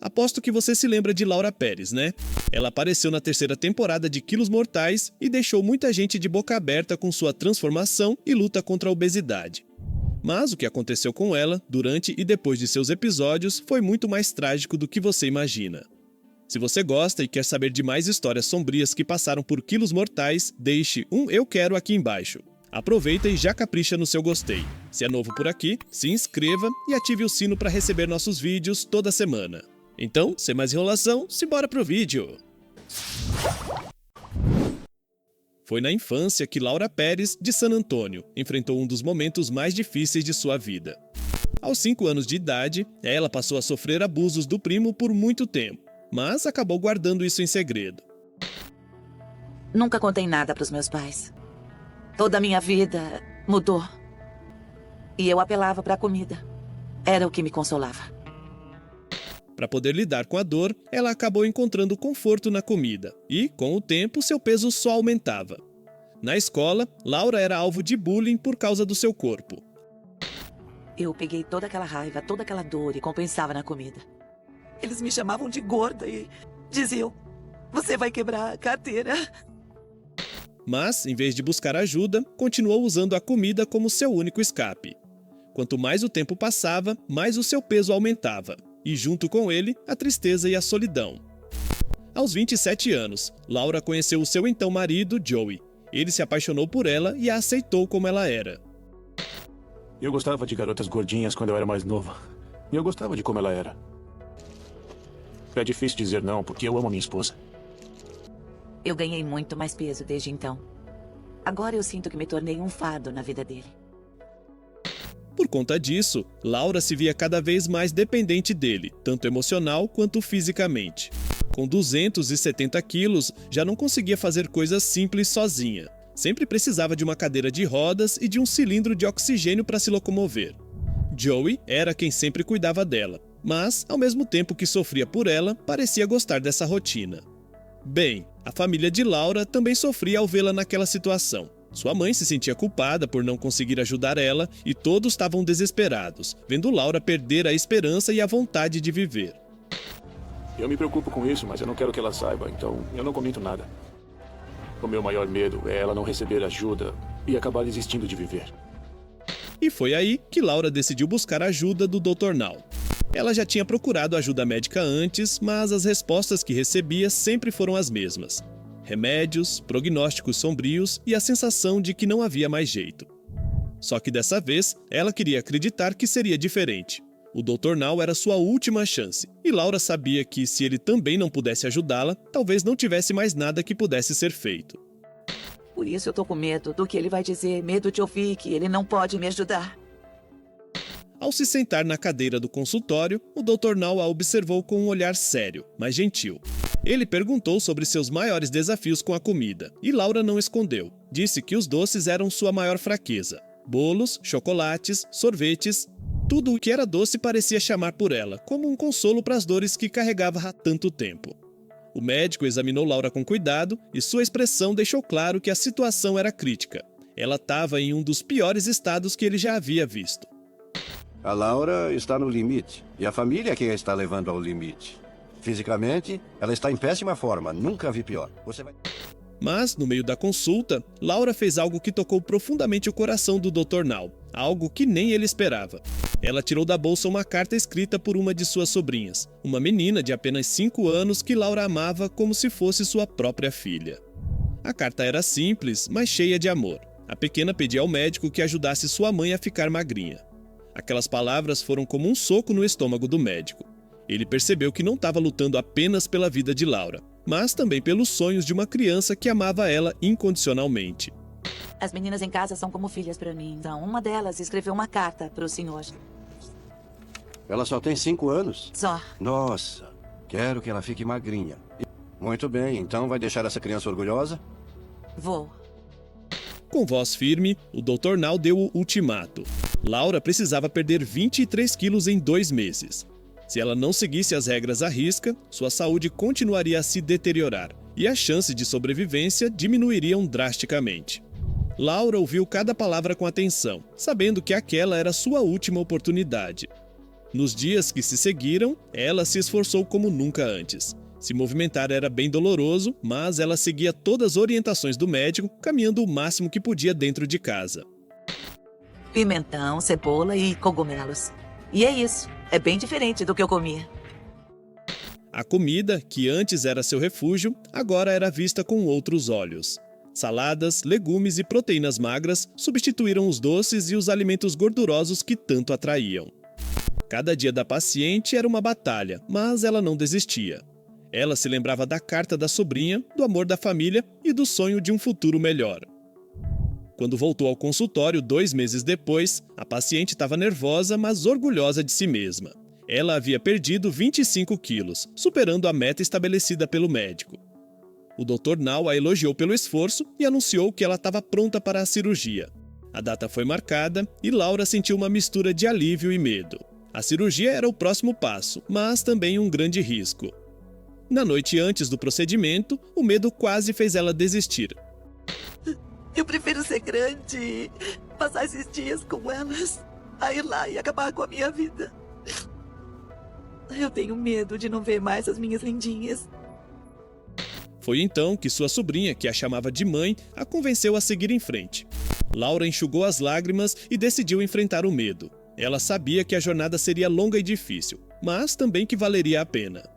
Aposto que você se lembra de Laura Pérez, né? Ela apareceu na terceira temporada de Quilos Mortais e deixou muita gente de boca aberta com sua transformação e luta contra a obesidade. Mas o que aconteceu com ela, durante e depois de seus episódios, foi muito mais trágico do que você imagina. Se você gosta e quer saber de mais histórias sombrias que passaram por Quilos Mortais, deixe um eu quero aqui embaixo. Aproveita e já capricha no seu gostei. Se é novo por aqui, se inscreva e ative o sino para receber nossos vídeos toda semana. Então, sem mais enrolação, simbora pro vídeo! Foi na infância que Laura Pérez, de San Antônio, enfrentou um dos momentos mais difíceis de sua vida. Aos 5 anos de idade, ela passou a sofrer abusos do primo por muito tempo, mas acabou guardando isso em segredo. Nunca contei nada pros meus pais. Toda a minha vida mudou. E eu apelava pra comida. Era o que me consolava. Para poder lidar com a dor, ela acabou encontrando conforto na comida e, com o tempo, seu peso só aumentava. Na escola, Laura era alvo de bullying por causa do seu corpo. Eu peguei toda aquela raiva, toda aquela dor e compensava na comida. Eles me chamavam de gorda e diziam: "Você vai quebrar a carteira." Mas, em vez de buscar ajuda, continuou usando a comida como seu único escape. Quanto mais o tempo passava, mais o seu peso aumentava. E junto com ele, a tristeza e a solidão. Aos 27 anos, Laura conheceu o seu então marido, Joey. Ele se apaixonou por ela e a aceitou como ela era. Eu gostava de garotas gordinhas quando eu era mais novo. E eu gostava de como ela era. É difícil dizer não, porque eu amo a minha esposa. Eu ganhei muito mais peso desde então. Agora eu sinto que me tornei um fardo na vida dele. Por conta disso, Laura se via cada vez mais dependente dele, tanto emocional quanto fisicamente. Com 270 quilos, já não conseguia fazer coisas simples sozinha. Sempre precisava de uma cadeira de rodas e de um cilindro de oxigênio para se locomover. Joey era quem sempre cuidava dela, mas, ao mesmo tempo que sofria por ela, parecia gostar dessa rotina. Bem, a família de Laura também sofria ao vê-la naquela situação. Sua mãe se sentia culpada por não conseguir ajudar ela e todos estavam desesperados, vendo Laura perder a esperança e a vontade de viver. Eu me preocupo com isso, mas eu não quero que ela saiba, então eu não comento nada. O meu maior medo é ela não receber ajuda e acabar desistindo de viver. E foi aí que Laura decidiu buscar a ajuda do Dr. Now. Ela já tinha procurado ajuda médica antes, mas as respostas que recebia sempre foram as mesmas. Remédios, prognósticos sombrios e a sensação de que não havia mais jeito. Só que dessa vez, ela queria acreditar que seria diferente. O Dr. Now era sua última chance, e Laura sabia que, se ele também não pudesse ajudá-la, talvez não tivesse mais nada que pudesse ser feito. Por isso eu tô com medo do que ele vai dizer, medo de ouvir que ele não pode me ajudar. Ao se sentar na cadeira do consultório, o Dr. Now a observou com um olhar sério, mas gentil. Ele perguntou sobre seus maiores desafios com a comida, e Laura não escondeu. Disse que os doces eram sua maior fraqueza. Bolos, chocolates, sorvetes, tudo o que era doce parecia chamar por ela, como um consolo para as dores que carregava há tanto tempo. O médico examinou Laura com cuidado e sua expressão deixou claro que a situação era crítica. Ela estava em um dos piores estados que ele já havia visto. A Laura está no limite, e a família é quem a está levando ao limite. Fisicamente, ela está em péssima forma, nunca vi pior. Mas, no meio da consulta, Laura fez algo que tocou profundamente o coração do Dr. Now, algo que nem ele esperava. Ela tirou da bolsa uma carta escrita por uma de suas sobrinhas, uma menina de apenas 5 anos que Laura amava como se fosse sua própria filha. A carta era simples, mas cheia de amor. A pequena pedia ao médico que ajudasse sua mãe a ficar magrinha. Aquelas palavras foram como um soco no estômago do médico. Ele percebeu que não estava lutando apenas pela vida de Laura, mas também pelos sonhos de uma criança que amava ela incondicionalmente. As meninas em casa são como filhas para mim, então uma delas escreveu uma carta para o senhor. Ela só tem 5 anos? Só. Nossa, quero que ela fique magrinha. Muito bem, então vai deixar essa criança orgulhosa? Vou. Com voz firme, o Dr. Now deu o ultimato. Laura precisava perder 23 quilos em 2 meses. Se ela não seguisse as regras à risca, sua saúde continuaria a se deteriorar e as chances de sobrevivência diminuiriam drasticamente. Laura ouviu cada palavra com atenção, sabendo que aquela era sua última oportunidade. Nos dias que se seguiram, ela se esforçou como nunca antes. Se movimentar era bem doloroso, mas ela seguia todas as orientações do médico, caminhando o máximo que podia dentro de casa. Pimentão, cebola e cogumelos. E é isso. É bem diferente do que eu comia. A comida, que antes era seu refúgio, agora era vista com outros olhos. Saladas, legumes e proteínas magras substituíram os doces e os alimentos gordurosos que tanto atraíam. Cada dia da paciente era uma batalha, mas ela não desistia. Ela se lembrava da carta da sobrinha, do amor da família e do sonho de um futuro melhor. Quando voltou ao consultório 2 meses depois, a paciente estava nervosa, mas orgulhosa de si mesma. Ela havia perdido 25 quilos, superando a meta estabelecida pelo médico. O Dr. Nau a elogiou pelo esforço e anunciou que ela estava pronta para a cirurgia. A data foi marcada e Laura sentiu uma mistura de alívio e medo. A cirurgia era o próximo passo, mas também um grande risco. Na noite antes do procedimento, o medo quase fez ela desistir. Eu prefiro ser grande, passar esses dias com elas, a ir lá e acabar com a minha vida. Eu tenho medo de não ver mais as minhas lindinhas. Foi então que sua sobrinha, que a chamava de mãe, a convenceu a seguir em frente. Laura enxugou as lágrimas e decidiu enfrentar o medo. Ela sabia que a jornada seria longa e difícil, mas também que valeria a pena.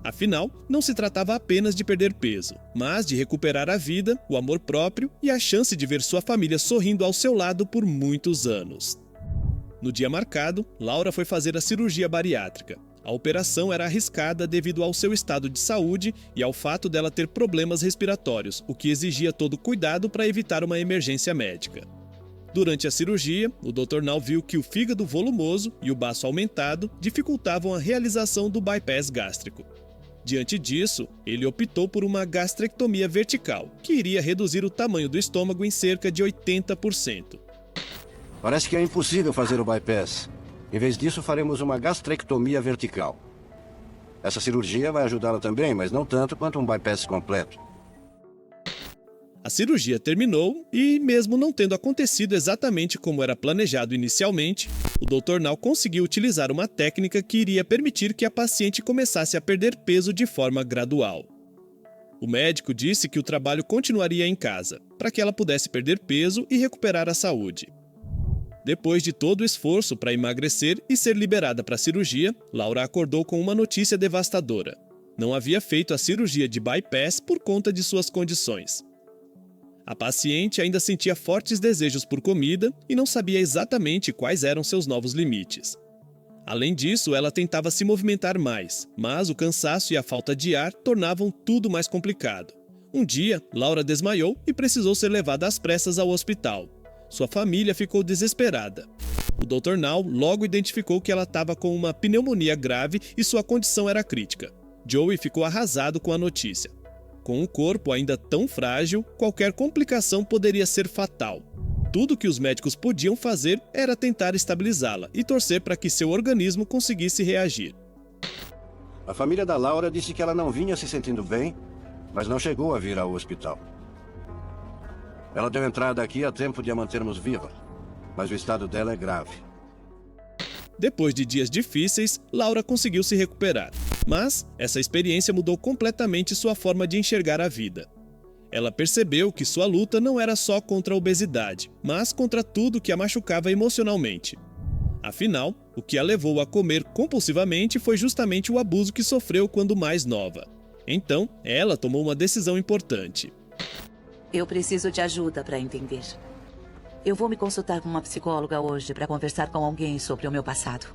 Afinal, não se tratava apenas de perder peso, mas de recuperar a vida, o amor próprio e a chance de ver sua família sorrindo ao seu lado por muitos anos. No dia marcado, Laura foi fazer a cirurgia bariátrica. A operação era arriscada devido ao seu estado de saúde e ao fato dela ter problemas respiratórios, o que exigia todo cuidado para evitar uma emergência médica. Durante a cirurgia, o Dr. Nau viu que o fígado volumoso e o baço aumentado dificultavam a realização do bypass gástrico. Diante disso, ele optou por uma gastrectomia vertical, que iria reduzir o tamanho do estômago em cerca de 80%. Parece que é impossível fazer o bypass. Em vez disso, faremos uma gastrectomia vertical. Essa cirurgia vai ajudá-la também, mas não tanto quanto um bypass completo. A cirurgia terminou e, mesmo não tendo acontecido exatamente como era planejado inicialmente, o Dr. Nau conseguiu utilizar uma técnica que iria permitir que a paciente começasse a perder peso de forma gradual. O médico disse que o trabalho continuaria em casa, para que ela pudesse perder peso e recuperar a saúde. Depois de todo o esforço para emagrecer e ser liberada para a cirurgia, Laura acordou com uma notícia devastadora. Não havia feito a cirurgia de bypass por conta de suas condições. A paciente ainda sentia fortes desejos por comida e não sabia exatamente quais eram seus novos limites. Além disso, ela tentava se movimentar mais, mas o cansaço e a falta de ar tornavam tudo mais complicado. Um dia, Laura desmaiou e precisou ser levada às pressas ao hospital. Sua família ficou desesperada. O Dr. Nau logo identificou que ela estava com uma pneumonia grave e sua condição era crítica. Joey ficou arrasado com a notícia. Com o corpo ainda tão frágil, qualquer complicação poderia ser fatal. Tudo que os médicos podiam fazer era tentar estabilizá-la e torcer para que seu organismo conseguisse reagir. A família da Laura disse que ela não vinha se sentindo bem, mas não chegou a vir ao hospital. Ela deu entrada aqui a tempo de a mantermos viva, mas o estado dela é grave. Depois de dias difíceis, Laura conseguiu se recuperar. Mas essa experiência mudou completamente sua forma de enxergar a vida. Ela percebeu que sua luta não era só contra a obesidade, mas contra tudo que a machucava emocionalmente. Afinal, o que a levou a comer compulsivamente foi justamente o abuso que sofreu quando mais nova. Então, ela tomou uma decisão importante. Eu preciso de ajuda para entender. Eu vou me consultar com uma psicóloga hoje para conversar com alguém sobre o meu passado.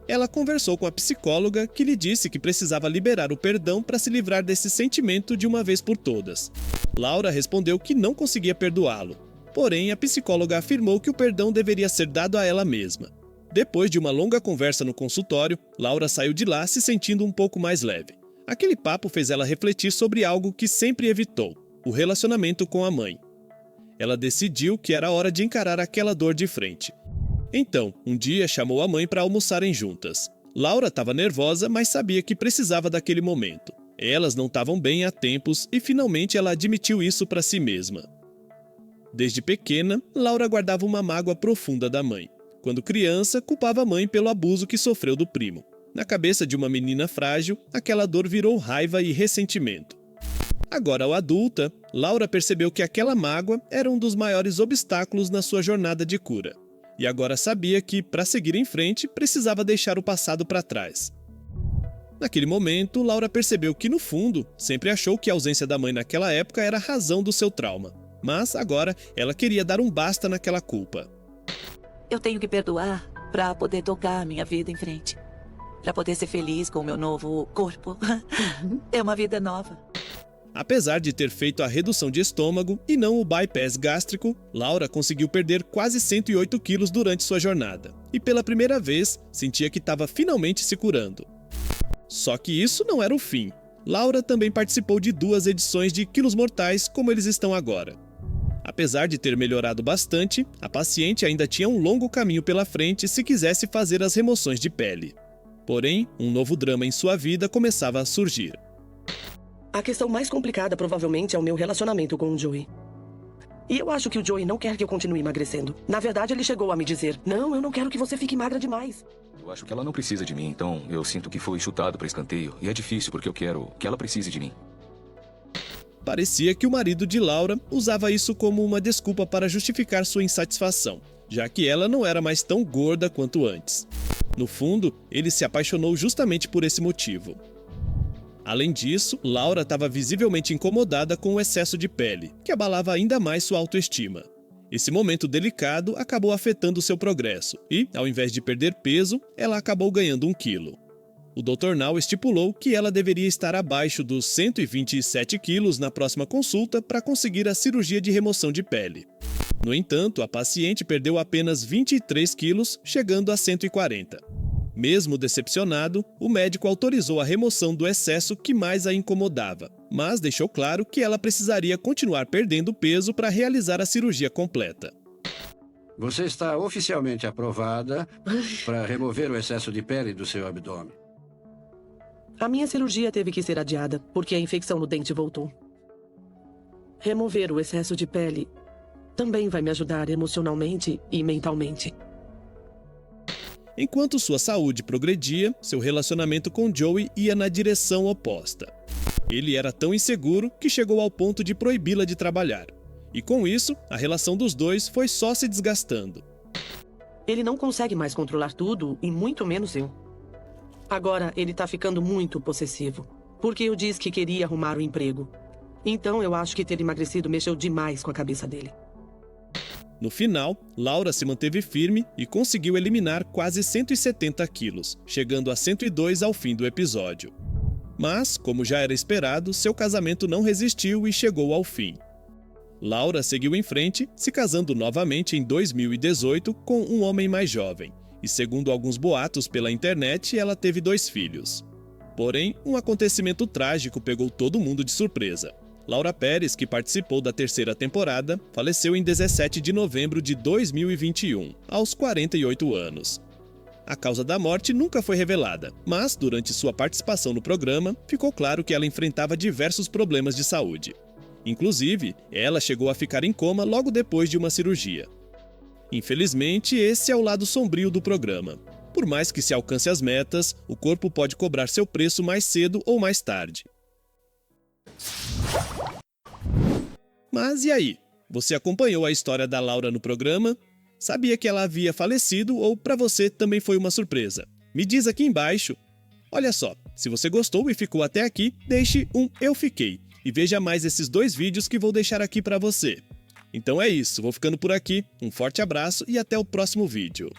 Ela conversou com a psicóloga, que lhe disse que precisava liberar o perdão para se livrar desse sentimento de uma vez por todas. Laura respondeu que não conseguia perdoá-lo. Porém, a psicóloga afirmou que o perdão deveria ser dado a ela mesma. Depois de uma longa conversa no consultório, Laura saiu de lá se sentindo um pouco mais leve. Aquele papo fez ela refletir sobre algo que sempre evitou: o relacionamento com a mãe. Ela decidiu que era hora de encarar aquela dor de frente. Então, um dia chamou a mãe para almoçarem juntas. Laura estava nervosa, mas sabia que precisava daquele momento. Elas não estavam bem há tempos e finalmente ela admitiu isso para si mesma. Desde pequena, Laura guardava uma mágoa profunda da mãe. quando criança, culpava a mãe pelo abuso que sofreu do primo. Na cabeça de uma menina frágil, aquela dor virou raiva e ressentimento. Agora, ao adulta, Laura percebeu que aquela mágoa era um dos maiores obstáculos na sua jornada de cura. E agora sabia que, para seguir em frente, precisava deixar o passado para trás. Naquele momento, Laura percebeu que, no fundo, sempre achou que a ausência da mãe naquela época era a razão do seu trauma. Mas, agora, ela queria dar um basta naquela culpa. Eu tenho que perdoar para poder tocar a minha vida em frente. Para poder ser feliz com o meu novo corpo. É uma vida nova. Apesar de ter feito a redução de estômago e não o bypass gástrico, Laura conseguiu perder quase 108 quilos durante sua jornada. E pela primeira vez, sentia que estava finalmente se curando. Só que isso não era o fim. Laura também participou de 2 edições de Quilos Mortais, como eles estão agora. Apesar de ter melhorado bastante, a paciente ainda tinha um longo caminho pela frente se quisesse fazer as remoções de pele. Porém, um novo drama em sua vida começava a surgir. A questão mais complicada provavelmente é o meu relacionamento com o Joey. E eu acho que o Joey não quer que eu continue emagrecendo. Na verdade, ele chegou a me dizer: não, eu não quero que você fique magra demais. Eu acho que ela não precisa de mim, então eu sinto que foi chutado para escanteio. E é difícil porque eu quero que ela precise de mim. Parecia que o marido de Laura usava isso como uma desculpa para justificar sua insatisfação, já que ela não era mais tão gorda quanto antes. No fundo, ele se apaixonou justamente por esse motivo. Além disso, Laura estava visivelmente incomodada com o excesso de pele, que abalava ainda mais sua autoestima. Esse momento delicado acabou afetando seu progresso e, ao invés de perder peso, ela acabou ganhando 1 quilo. O Dr. Now estipulou que ela deveria estar abaixo dos 127 quilos na próxima consulta para conseguir a cirurgia de remoção de pele. No entanto, a paciente perdeu apenas 23 quilos, chegando a 140. Mesmo decepcionado, o médico autorizou a remoção do excesso que mais a incomodava, mas deixou claro que ela precisaria continuar perdendo peso para realizar a cirurgia completa. Você está oficialmente aprovada para remover o excesso de pele do seu abdômen. A minha cirurgia teve que ser adiada, porque a infecção no dente voltou. Remover o excesso de pele também vai me ajudar emocionalmente e mentalmente. Enquanto sua saúde progredia, seu relacionamento com Joey ia na direção oposta. Ele era tão inseguro que chegou ao ponto de proibi-la de trabalhar. E com isso, a relação dos dois foi só se desgastando. Ele não consegue mais controlar tudo, e muito menos eu. Agora, ele tá ficando muito possessivo, porque eu disse que queria arrumar um emprego. Então, eu acho que ter emagrecido mexeu demais com a cabeça dele. No final, Laura se manteve firme e conseguiu eliminar quase 170 quilos, chegando a 102 ao fim do episódio. Mas, como já era esperado, seu casamento não resistiu e chegou ao fim. Laura seguiu em frente, se casando novamente em 2018 com um homem mais jovem, e segundo alguns boatos pela internet, ela teve 2 filhos. Porém, um acontecimento trágico pegou todo mundo de surpresa. Laura Pérez, que participou da 3ª temporada, faleceu em 17 de novembro de 2021, aos 48 anos. A causa da morte nunca foi revelada, mas, durante sua participação no programa, ficou claro que ela enfrentava diversos problemas de saúde. Inclusive, ela chegou a ficar em coma logo depois de uma cirurgia. Infelizmente, esse é o lado sombrio do programa. Por mais que se alcance as metas, o corpo pode cobrar seu preço mais cedo ou mais tarde. Mas e aí? Você acompanhou a história da Laura no programa? Sabia que ela havia falecido ou para você também foi uma surpresa? Me diz aqui embaixo. Olha só, se você gostou e ficou até aqui, deixe um Eu Fiquei e veja mais esses 2 vídeos que vou deixar aqui para você. Então é isso, vou ficando por aqui, um forte abraço e até o próximo vídeo.